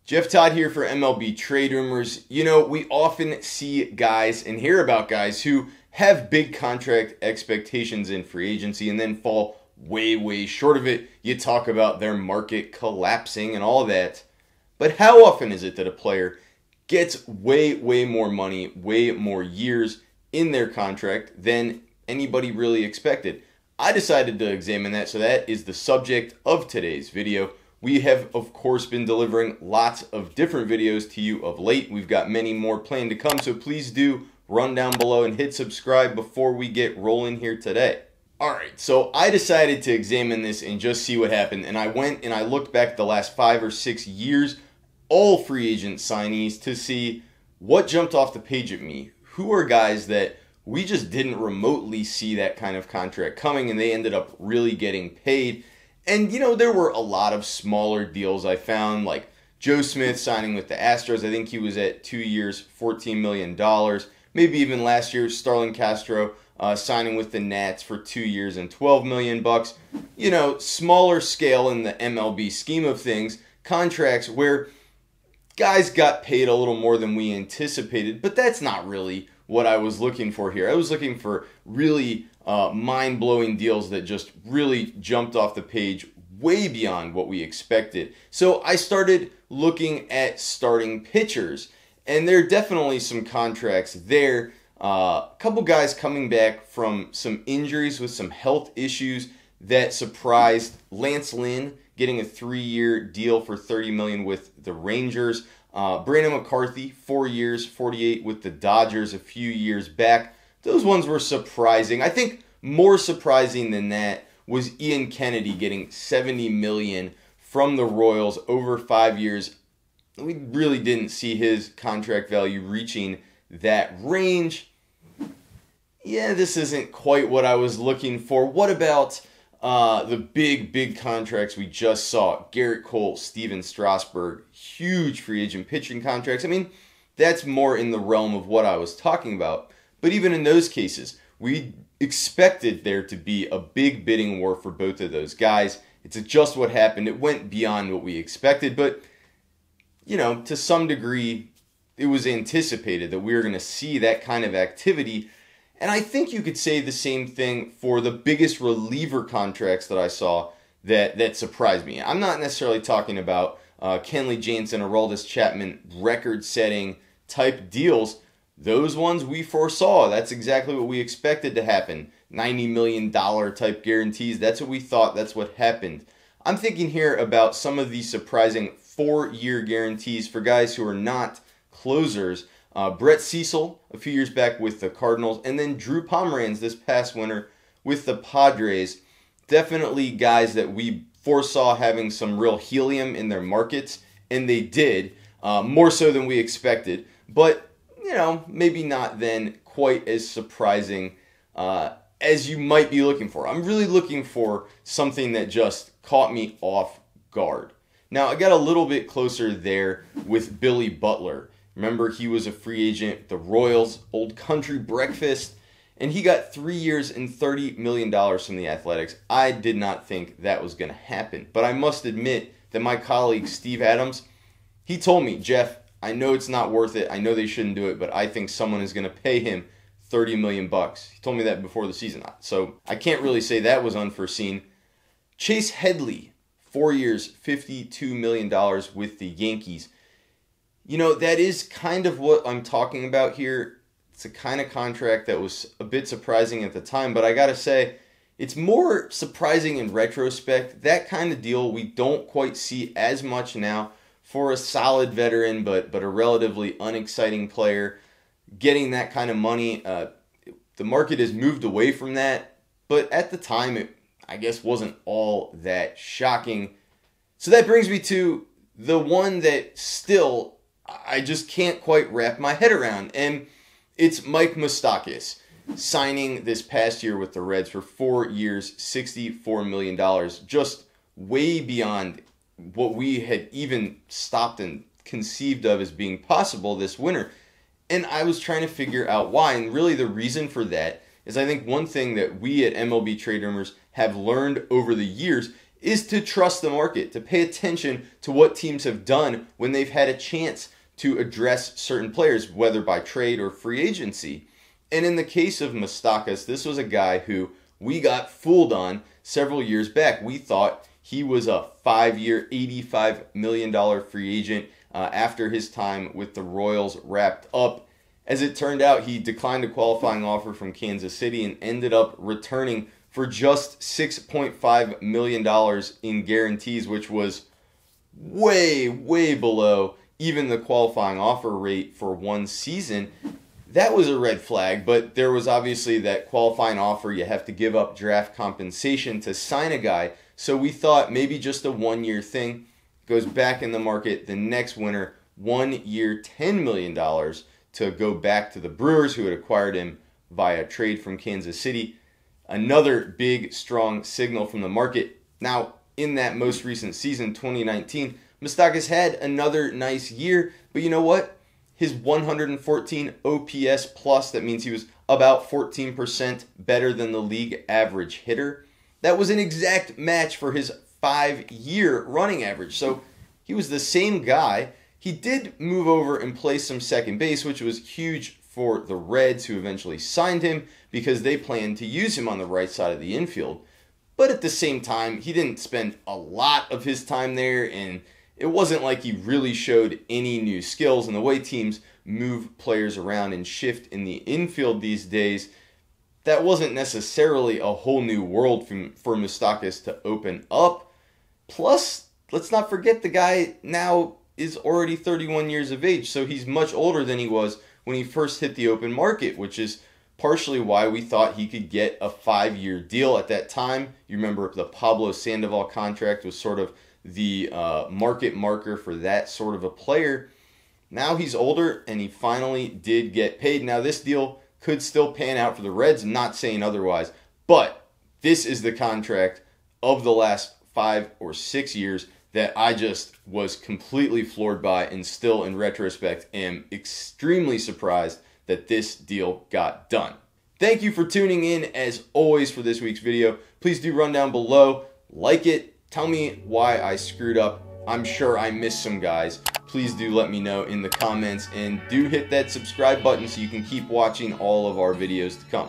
Jeff Todd here for MLB Trade Rumors. You know, we often see guys and hear about guys who have big contract expectations in free agency and then fall way short of it. You talk about their market collapsing and all that. But how often is it that a player gets way more money, way more years in their contract than anybody really expected? I decided to examine that, so that is the subject of today's video. We have, of course, been delivering lots of different videos to you of late. We've got many more planned to come, so please do run down below and hit subscribe before we get rolling here today. Alright, so I decided to examine this and just see what happened, and I went and I looked back the last 5 or 6 years, all free agent signees, to see what jumped off the page at me. Who are guys that we just didn't remotely see that kind of contract coming, and they ended up really getting paid. And, you know, there were a lot of smaller deals I found, like Joe Smith signing with the Astros. I think he was at 2 years, $14 million. Maybe even last year, Starlin Castro signing with the Nats for 2 years and $12 million. You know, smaller scale in the MLB scheme of things. Contracts where guys got paid a little more than we anticipated, but that's not really what I was looking for here. I was looking for really mind-blowing deals that just really jumped off the page way beyond what we expected. So I started looking at starting pitchers, and there are definitely some contracts there. A couple guys coming back from some injuries with some health issues that surprised. Lance Lynn getting a 3-year deal for $30 million with the Rangers. Brandon McCarthy, 4 years, $48 with the Dodgers a few years back. Those ones were surprising. I think more surprising than that was Ian Kennedy getting $70 million from the Royals over 5 years. We really didn't see his contract value reaching that range. Yeah, this isn't quite what I was looking for. What about the big contracts we just saw? Garrett Cole, Steven Strasburg, huge free agent pitching contracts. I mean, that's more in the realm of what I was talking about. But even in those cases, we expected there to be a big bidding war for both of those guys. It's just what happened. It went beyond what we expected, but, you know, to some degree, it was anticipated that we were going to see that kind of activity. And I think you could say the same thing for the biggest reliever contracts that I saw that surprised me. I'm not necessarily talking about Kenley Jansen, Aroldis Chapman, record-setting type deals. Those ones we foresaw. That's exactly what we expected to happen. $90 million type guarantees. That's what we thought. That's what happened. I'm thinking here about some of these surprising 4-year guarantees for guys who are not closers. Brett Cecil a few years back with the Cardinals, and then Drew Pomeranz this past winter with the Padres. Definitely guys that we foresaw having some real helium in their markets, and they did, more so than we expected. But, you know, maybe not then quite as surprising as you might be looking for. I'm really looking for something that just caught me off guard. Now, I got a little bit closer there with Billy Butler. Remember, he was a free agent, the Royals, Old Country Breakfast, and he got 3 years and $30 million from the Athletics. I did not think that was going to happen, but I must admit that my colleague Steve Adams, he told me, Jeff, I know it's not worth it. I know they shouldn't do it, but I think someone is going to pay him $30 million. He told me that before the season, so I can't really say that was unforeseen. Chase Headley, 4 years, $52 million with the Yankees. You know, that is kind of what I'm talking about here. It's a kind of contract that was a bit surprising at the time, but I gotta say, it's more surprising in retrospect. That kind of deal we don't quite see as much now for a solid veteran, but a relatively unexciting player. Getting that kind of money, the market has moved away from that, but at the time, it, I guess, wasn't all that shocking. So that brings me to the one that still I just can't quite wrap my head around, and it's Mike Moustakas signing this past year with the Reds for 4 years, $64 million, just way beyond what we had even stopped and conceived of as being possible this winter. And I was trying to figure out why, and really the reason for that is I think one thing that we at MLB Trade Rumors have learned over the years is to trust the market, to pay attention to what teams have done when they've had a chance to address certain players, whether by trade or free agency. And in the case of Moustakas, this was a guy who we got fooled on several years back. We thought he was a 5-year, $85 million free agent after his time with the Royals wrapped up. As it turned out, he declined a qualifying offer from Kansas City and ended up returning for just $6.5 million in guarantees, which was way, way below even the qualifying offer rate for one season. That was a red flag, but there was obviously that qualifying offer. You have to give up draft compensation to sign a guy. So we thought maybe just a 1-year thing. Goes back in the market the next winter, 1 year, $10 million to go back to the Brewers, who had acquired him via trade from Kansas City. Another big, strong signal from the market. Now, in that most recent season, 2019, Moustakas had another nice year, but you know what? His 114 OPS plus, that means he was about 14% better than the league average hitter. That was an exact match for his 5-year running average. So he was the same guy. He did move over and play some second base, which was huge for the Reds, who eventually signed him because they planned to use him on the right side of the infield. But at the same time, he didn't spend a lot of his time there, and it wasn't like he really showed any new skills. And the way teams move players around and shift in the infield these days, that wasn't necessarily a whole new world for Moustakas to open up. Plus, let's not forget the guy now is already 31 years of age, so he's much older than he was when he first hit the open market, which is partially why we thought he could get a 5-year deal at that time. You remember the Pablo Sandoval contract was sort of the market marker for that sort of a player. Now he's older, and he finally did get paid. Now this deal could still pan out for the Reds, I'm not saying otherwise, but this is the contract of the last 5 or 6 years that I just was completely floored by, and still in retrospect am extremely surprised that this deal got done. Thank you for tuning in as always for this week's video. Please do run down below, like it, tell me why I screwed up. I'm sure I missed some guys. Please do let me know in the comments, and do hit that subscribe button so you can keep watching all of our videos to come.